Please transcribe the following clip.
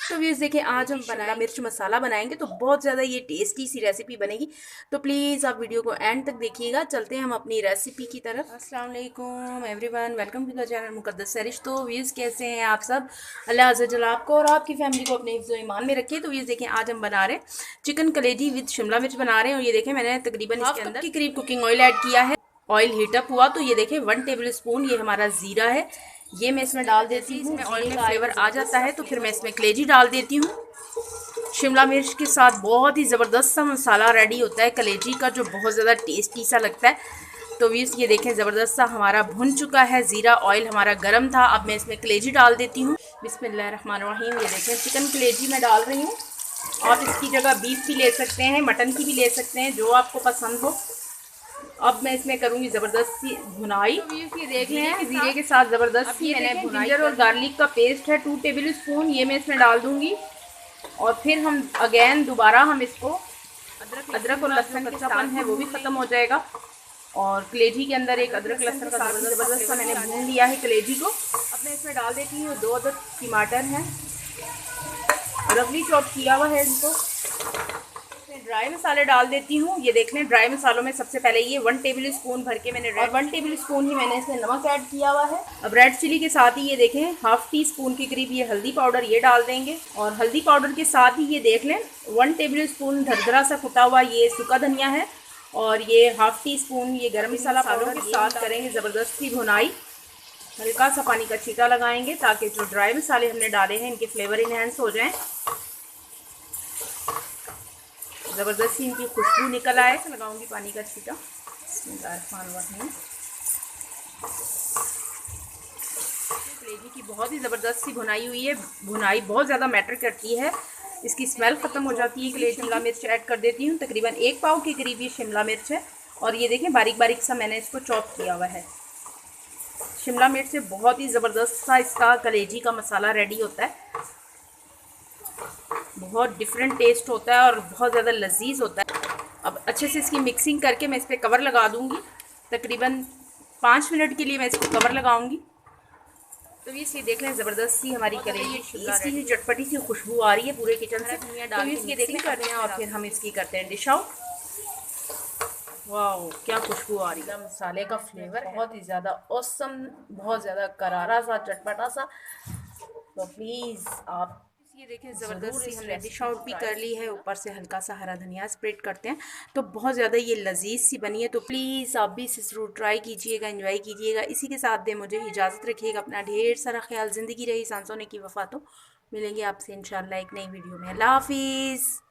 तो व्यूज़ देखिए आज हम शिमला मिर्च मसाला बनाएंगे तो बहुत ज़्यादा ये टेस्टी सी रेसिपी बनेगी। तो प्लीज़ आप वीडियो को एंड तक देखिएगा। चलते हैं हम अपनी रेसिपी की तरफ। अस्सलाम वालेकुम everyone, welcome to the channel Muqaddas Sarish. तो व्यूज़ कैसे हैं आप सब? अल्लाह अज़्ज़ा जल आपको और आपकी फैमिली को अपने हिफ्ज़ ईमान में रखिए। तो व्यूज़ देखें आज हम बना रहे हैं चिकन कलेजी विद शिमला मिर्च बना रहे हैं। और ये देखें मैंने तकरीबन इसके अंदर के करीब कुकिंग ऑयल ऐड किया है। ऑयल हीटअप हुआ तो ये देखें 1 टेबल स्पून ये हमारा ज़ीरा है, ये मैं इसमें डाल देती हूँ। इसमें ऑयल में फ्लेवर आ जाता है तो फिर मैं इसमें कलेजी डाल देती हूँ। शिमला मिर्च के साथ बहुत ही ज़बरदस्त सा मसाला रेडी होता है कलेजी का, जो बहुत ज़्यादा टेस्टी सा लगता है। तो व्यूज़ ये देखें ज़बरदस्त सा हमारा भुन चुका है, ज़ीरा ऑयल हमारा गर्म था। अब मैं इसमें कलेजी डाल देती हूँ। बिस्मिल्लाहिर्रहमानिर्रहीम। ये देखें चिकन कलेजी मैं डाल रही हूँ। आप इसकी जगह बीफ भी ले सकते हैं, मटन की भी ले सकते हैं, जो आपको पसंद हो। अब मैं इसमें करूँगी ज़बरदस्त सी भुनाई। तो ये देख लें ज़ीरे के साथ ज़बरदस्त सी मैंने जिंजर और गार्लिक का पेस्ट है 2 टेबल स्पून, ये मैं इसमें डाल दूँगी। और फिर हम अगेन दोबारा हम इसको अदरक और लहसुन का कच्चापन है वो भी ख़त्म हो जाएगा। और कलेजी के अंदर एक अदरक लहसुन का ज़बरदस्त सा मैंने भून लिया है कलेजी को। अब मैं इसमें डाल देती हूँ 2 अदद टमाटर हैं, रफली चॉप किया हुआ है इनको। ड्राई मसाले डाल देती हूँ। ये देख लें ड्राई मसालों में सबसे पहले ये 1 टेबल स्पून भर के मैंने और 1 टेबल स्पून ही मैंने इसमें नमक ऐड किया हुआ है। अब रेड चिली के साथ ही ये देखें हाफ टी स्पून के करीब ये हल्दी पाउडर ये डाल देंगे। और हल्दी पाउडर के साथ ही ये देख लें 1 टेबल स्पून धरधरा सा कुटा हुआ ये सूखा धनिया है। और ये हाफ टी स्पून ये गर्म मसाला पाउडर के साथ करेंगे ज़बरदस्त सी भुनाई। हल्का सा पानी का छींटा लगाएंगे ताकि जो ड्राई मसाले हमने डाले हैं इनके फ्लेवर इनहेंस हो जाएँ, ज़बरदस्त सी इनकी खुशबू निकल आए। तो लगाऊंगी पानी का छींटा। कलेजी की बहुत ही ज़बरदस्त सी भुनाई हुई है। भुनाई बहुत ज़्यादा मैटर करती है, इसकी स्मेल ख़त्म हो जाती है। कलेजी शिमला मिर्च ऐड कर देती हूँ, तकरीबन 1 पाव के करीब ये शिमला मिर्च है। और ये देखें बारीक बारीक सा मैंने इसको चॉप किया हुआ है। शिमला मिर्च से बहुत ही ज़बरदस्त सा इसका कलेजी का मसाला रेडी होता है, बहुत डिफरेंट टेस्ट होता है और बहुत ज़्यादा लजीज होता है। अब अच्छे से इसकी मिक्सिंग करके मैं इस पर कवर लगा दूंगी। तकरीबन 5 मिनट के लिए मैं इसको कवर लगाऊंगी। तो ये देख लें ज़बरदस्त सी हमारी कलेजी इसकी चटपटी सी खुशबू आ रही है पूरे किचन से। तो इसकी देख करते हैं और फिर हम इसकी करते हैं डिश आउट। वाह क्या खुशबू आ रही है, मसाले का फ्लेवर बहुत ही ज़्यादा ऑसम, बहुत ज़्यादा करारा सा चटपटा सा। तो प्लीज़ आप ये देखें ज़बरदस्त सी हमने डिश आउट भी कर ली है। ऊपर से हल्का सा हरा धनिया स्प्रेड करते हैं तो बहुत ज़्यादा ये लजीज सी बनी है। तो प्लीज़ आप भी इसे ज़रूर ट्राई कीजिएगा, एंजॉय कीजिएगा। इसी के साथ दे मुझे इजाज़त रखिएगा। अपना ढेर सारा ख्याल। ज़िंदगी रही सांसों ने की वफ़ा। तो मिलेंगे आपसे इंशाल्लाह एक नई वीडियो में। अल्लाह हाफिज़।